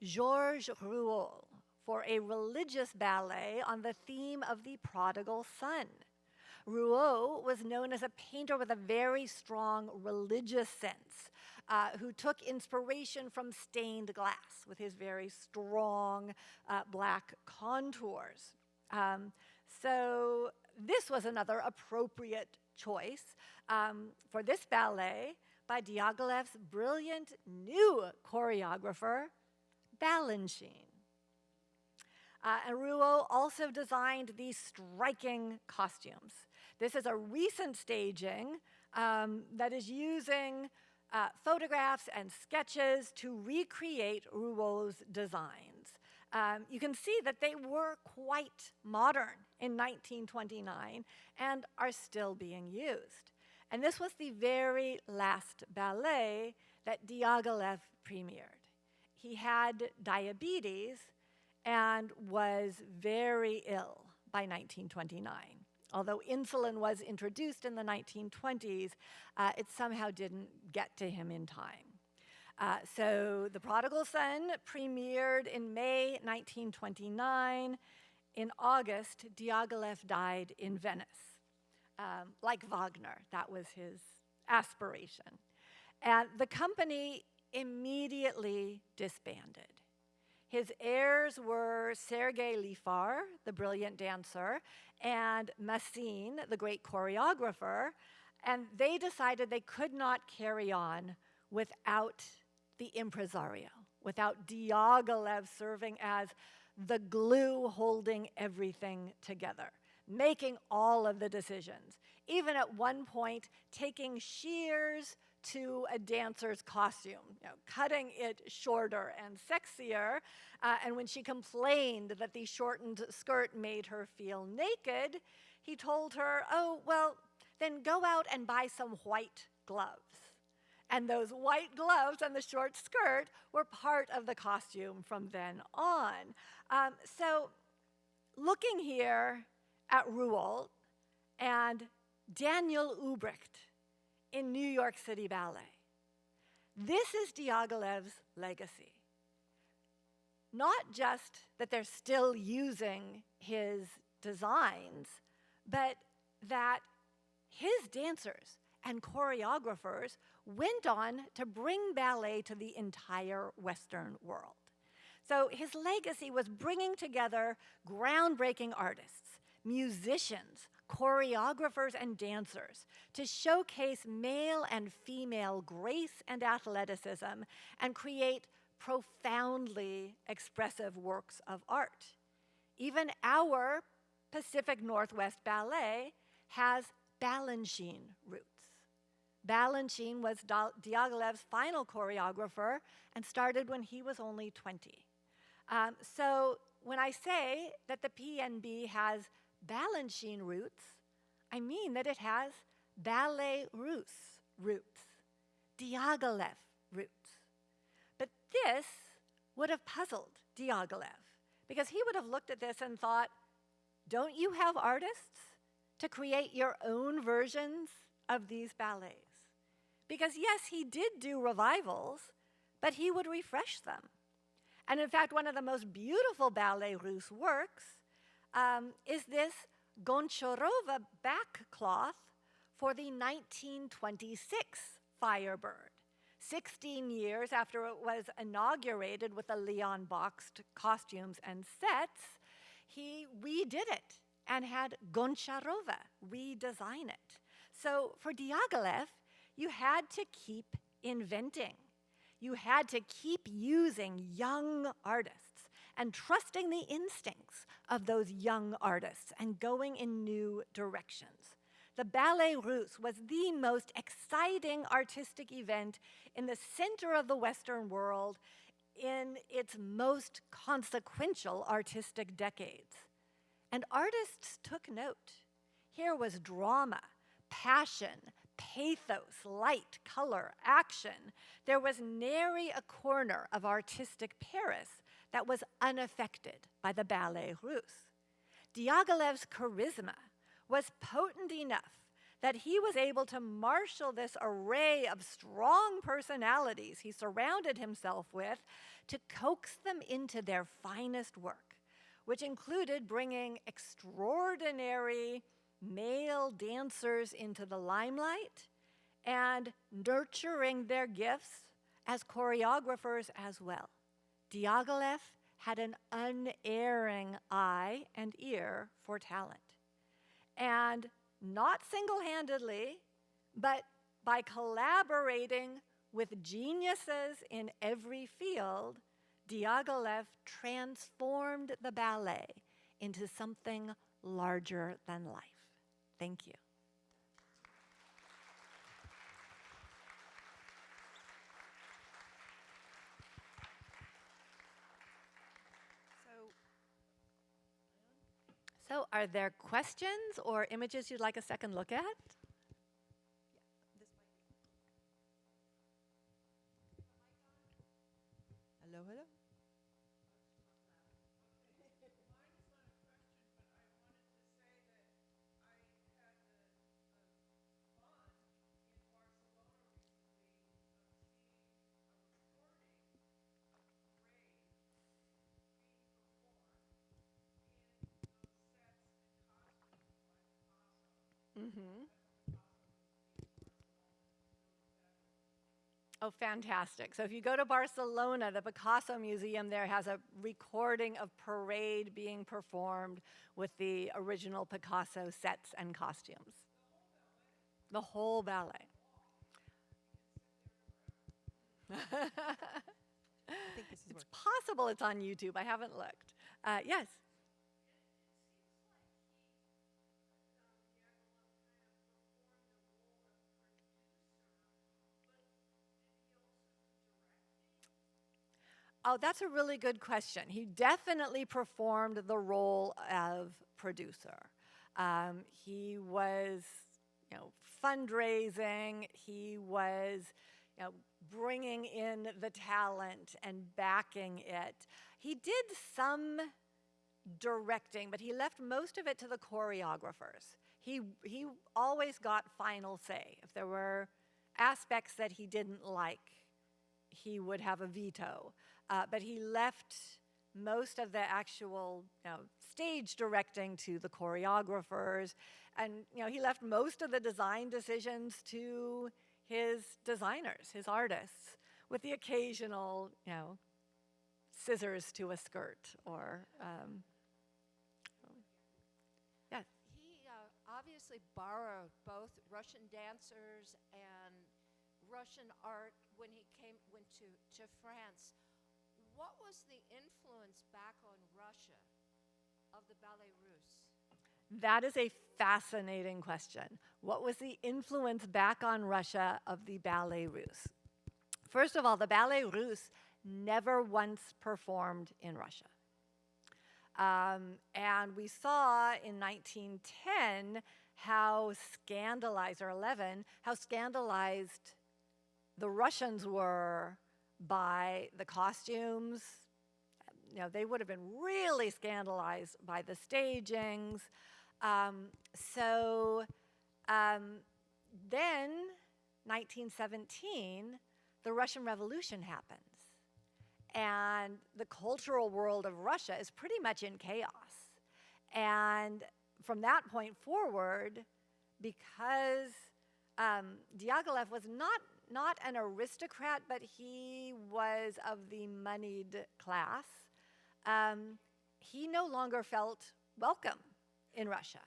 Georges Rouault for a religious ballet on the theme of the prodigal son. Rouault was known as a painter with a very strong religious sense, who took inspiration from stained glass with his very strong black contours. So this was another appropriate choice for this ballet by Diaghliev's brilliant new choreographer, Balanchine. And Rouault also designed these striking costumes. This is a recent staging that is using photographs and sketches to recreate Rouault's designs. You can see that they were quite modern in 1929 and are still being used. And this was the very last ballet that Diaghliev premiered. He had diabetes and was very ill by 1929. Although insulin was introduced in the 1920s, it somehow didn't get to him in time. So The Prodigal Son premiered in May 1929. In August, Diaghliev died in Venice. Like Wagner, that was his aspiration. And the company immediately disbanded. His heirs were Serge Lifar, the brilliant dancer, and Massine, the great choreographer, and they decided they could not carry on without the impresario, without Diaghliev serving as the glue holding everything together. making all of the decisions, even at one point taking shears to a dancer's costume, cutting it shorter and sexier. And when she complained that the shortened skirt made her feel naked, he told her, oh, well, then go out and buy some white gloves. And those white gloves and the short skirt were part of the costume from then on. So looking here at Rouault and Daniel Ubrecht in New York City Ballet, this is Diaghilev's legacy. Not just that they're still using his designs, but that his dancers and choreographers went on to bring ballet to the entire Western world. So his legacy was bringing together groundbreaking artists, musicians, choreographers, and dancers to showcase male and female grace and athleticism and create profoundly expressive works of art. Even our Pacific Northwest Ballet has Balanchine roots. Balanchine was Diaghilev's final choreographer and started when he was only 20. So when I say that the PNB has Balanchine roots, I mean that it has Ballet Russe roots, Diaghilev roots. But this would have puzzled Diaghilev, because he would have looked at this and thought, don't you have artists to create your own versions of these ballets? Because yes, he did do revivals, but he would refresh them. And in fact, one of the most beautiful Ballet Russe works is this Goncharova backcloth for the 1926 Firebird. 16 years after it was inaugurated with the Leon boxed costumes and sets, he redid it and had Goncharova redesign it. So for Diaghilev, you had to keep inventing. You had to keep using young artists and trusting the instincts of those young artists and going in new directions. The Ballet Russe was the most exciting artistic event in the center of the Western world in its most consequential artistic decades. And artists took note. Here was drama, passion, pathos, light, color, action. There was nary a corner of artistic Paris that was unaffected by the Ballet Russe. Diaghilev's charisma was potent enough that he was able to marshal this array of strong personalities he surrounded himself with to coax them into their finest work, which included bringing extraordinary male dancers into the limelight and nurturing their gifts as choreographers as well. Diaghilev had an unerring eye and ear for talent. And not single-handedly, but by collaborating with geniuses in every field, Diaghilev transformed the ballet into something larger than life. Thank you. So are there questions or images you'd like a second look at? Hello, hello. Mm-hmm. Oh, fantastic. So if you go to Barcelona, the Picasso Museum there has a recording of Parade being performed with the original Picasso sets and costumes. The whole ballet. It's possible it's on YouTube. I haven't looked. Yes? Oh, that's a really good question. He definitely performed the role of producer. He was, fundraising. He was, bringing in the talent and backing it. He did some directing, but he left most of it to the choreographers. He always got final say. If there were aspects that he didn't like, he would have a veto. But he left most of the actual stage directing to the choreographers, and he left most of the design decisions to his designers, his artists, with the occasional scissors to a skirt or yes. He obviously borrowed both Russian dancers and Russian art when he went to France. What was the influence back on Russia of the Ballet Russe? That is a fascinating question. What was the influence back on Russia of the Ballet Russe? First of all, the Ballet Russe never once performed in Russia. And we saw in 1910 how scandalized, or 11, how scandalized the Russians were by the costumes. They would have been really scandalized by the stagings. Then, 1917, the Russian Revolution happens. And the cultural world of Russia is pretty much in chaos. And from that point forward, because Diaghliev was not an aristocrat, but he was of the moneyed class, he no longer felt welcome in Russia.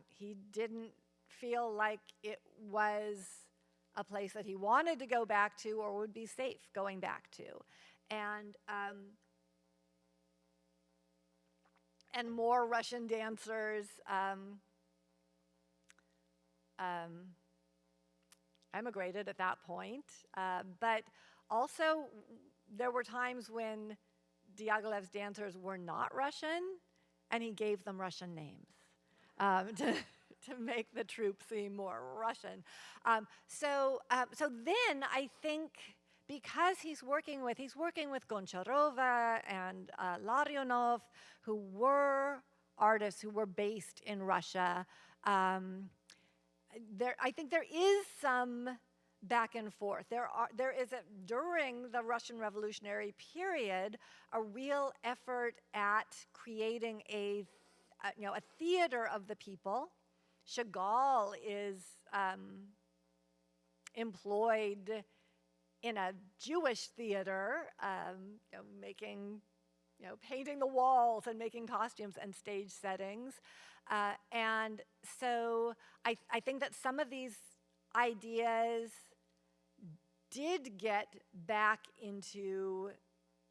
He didn't feel like it was a place that he wanted to go back to or would be safe going back to. And more Russian dancers emigrated at that point. But also, there were times when Diaghilev's dancers were not Russian, and he gave them Russian names to make the troupe seem more Russian. So then I think because he's working with Goncharova and Larionov, who were artists who were based in Russia, I think there is some back and forth. There is during the Russian Revolutionary period a real effort at creating a theater of the people. Chagall is employed in a Jewish theater, painting the walls and making costumes and stage settings. And so I think that some of these ideas did get back into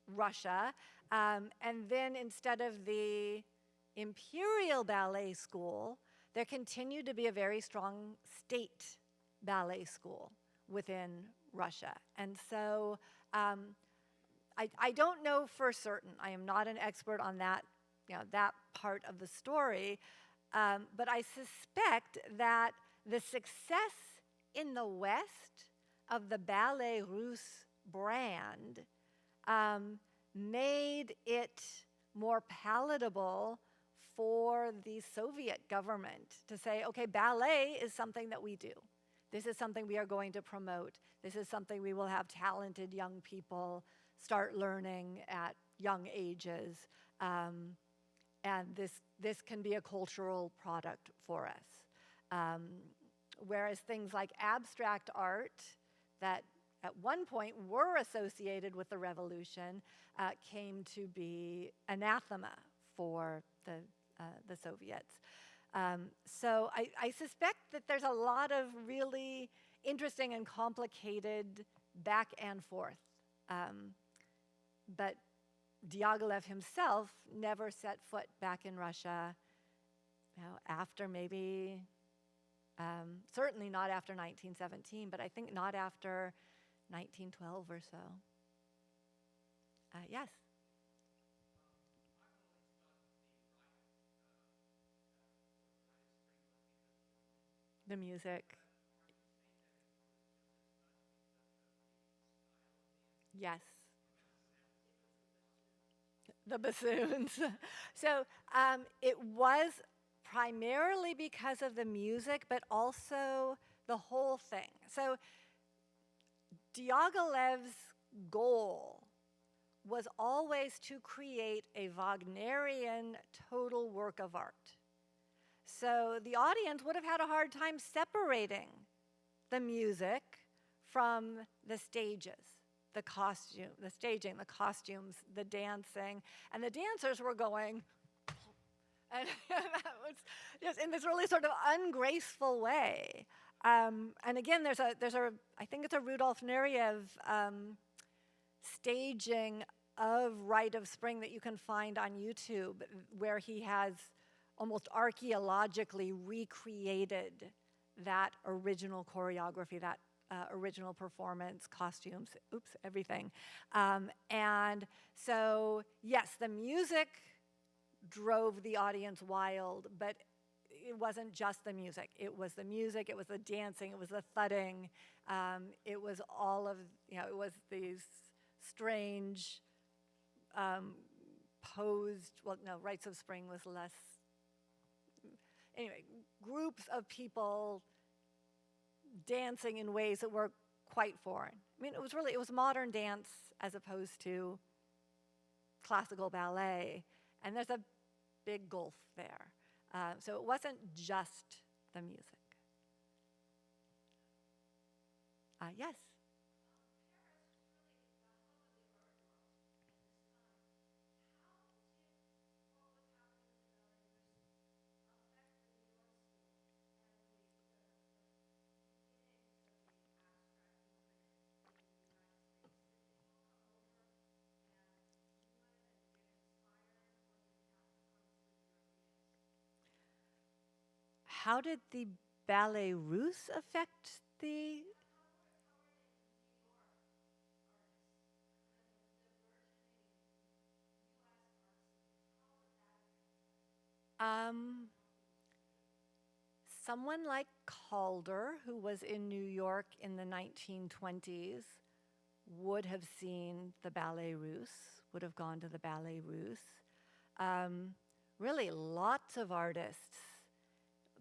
Russia. And then instead of the Imperial Ballet School, there continued to be a very strong state ballet school within Russia. And so I don't know for certain. I am not an expert on that, that part of the story. But I suspect that the success in the West of the Ballet Russe brand made it more palatable for the Soviet government to say, okay, ballet is something that we do. This is something we are going to promote. This is something we will have talented young people start learning at young ages. And this can be a cultural product for us. Whereas things like abstract art that at one point were associated with the revolution came to be anathema for the Soviets. So I suspect that there's a lot of really interesting and complicated back and forth. But Diaghilev himself never set foot back in Russia after maybe, certainly not after 1917, but I think not after 1912 or so. Yes, the music. Yes, the bassoons. So it was primarily because of the music, but also the whole thing. So Diaghilev's goal was always to create a Wagnerian total work of art. So the audience would have had a hard time separating the music from the stages, the costume, the staging, the costumes, the dancing, and the dancers were going, and that was just in this really sort of ungraceful way. And again, there's a, I think it's a Rudolf Nureyev staging of Rite of Spring that you can find on YouTube, where he has almost archaeologically recreated that original choreography, that original performance, costumes, everything. And so, yes, the music drove the audience wild, but it wasn't just the music. It was the music, it was the dancing, it was the thudding, it was all of, it was these strange posed, well, no, Rites of Spring was less, anyway, groups of people dancing in ways that were quite foreign. I mean, it was modern dance as opposed to classical ballet, and there's a big gulf there. So it wasn't just the music. Yes? How did the Ballet Russe affect the? Um, Someone like Calder, who was in New York in the 1920s, would have seen the Ballet Russe, would have gone to the Ballet Russe. Really, lots of artists,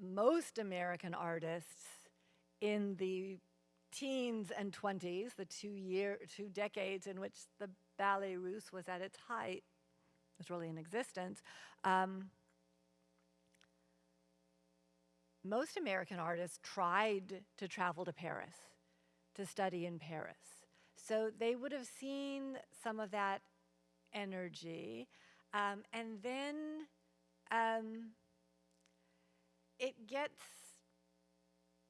most American artists in the teens and 20s, the 2 decades in which the Ballet Russe was at its height, was really in existence. Most American artists tried to travel to Paris, to study in Paris. So they would have seen some of that energy. And then it gets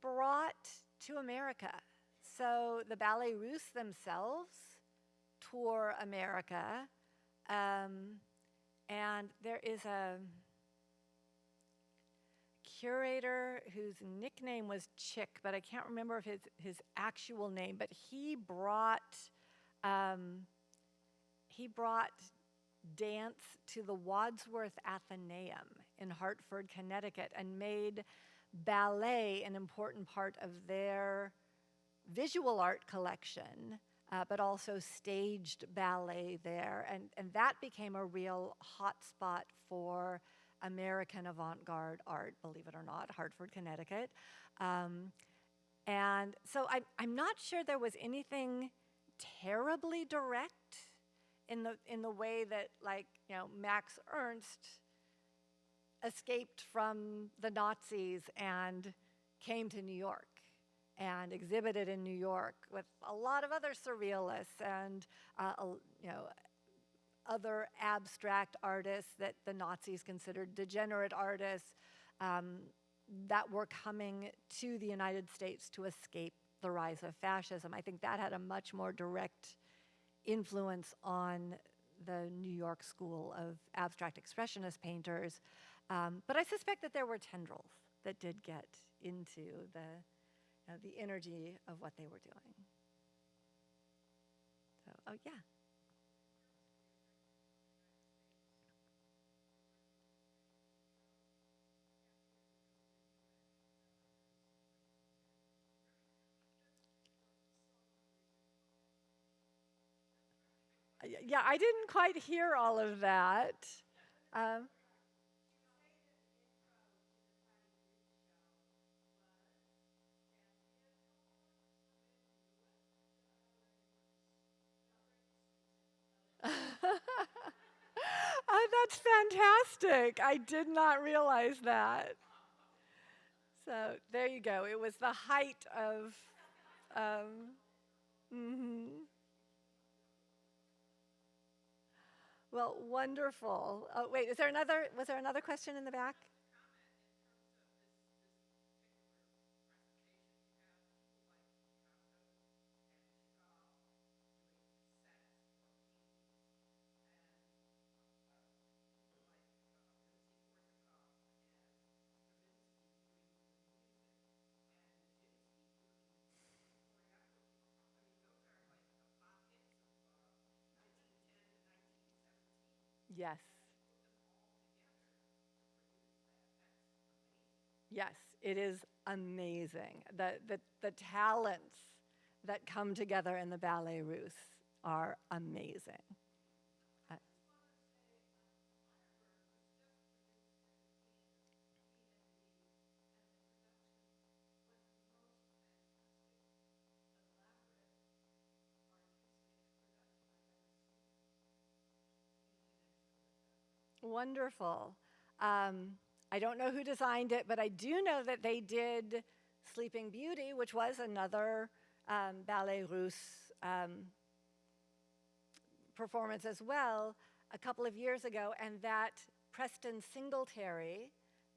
brought to America. So the Ballet Russe themselves tour America. And there is a curator whose nickname was Chick, but I can't remember his actual name, but he brought dance to the Wadsworth Athenaeum in Hartford, Connecticut, and made ballet an important part of their visual art collection, but also staged ballet there. And that became a real hotspot for American avant-garde art, believe it or not, Hartford, Connecticut. And so I'm not sure there was anything terribly direct in the way that, like, Max Ernst escaped from the Nazis and came to New York and exhibited in New York with a lot of other surrealists and other abstract artists that the Nazis considered degenerate artists that were coming to the United States to escape the rise of fascism. I think that had a much more direct influence on the New York school of abstract expressionist painters. But I suspect that there were tendrils that did get into the energy of what they were doing. So, oh yeah. Yeah, I didn't quite hear all of that. Um, oh, that's fantastic. I did not realize that. So there you go. It was the height of. Mhm. Well, wonderful. Oh, wait, is there another? Was there another question in the back? Yes. Yes, it is amazing. The talents that come together in the Ballet Russe are amazing. Uh, Wonderful. Um, I don't know who designed it, but I do know that they did Sleeping Beauty, which was another Ballet Russe performance as well, a couple of years ago, and that Preston Singletary,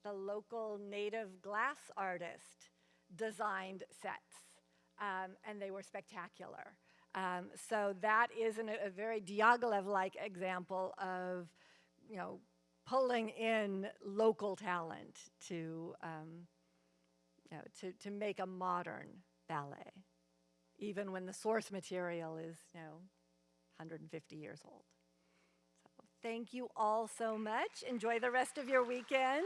the local native glass artist, designed sets, and they were spectacular. So that is a very Diaghliev-like example of, you know, pulling in local talent to, to make a modern ballet, even when the source material is, 150 years old. So thank you all so much. Enjoy the rest of your weekend.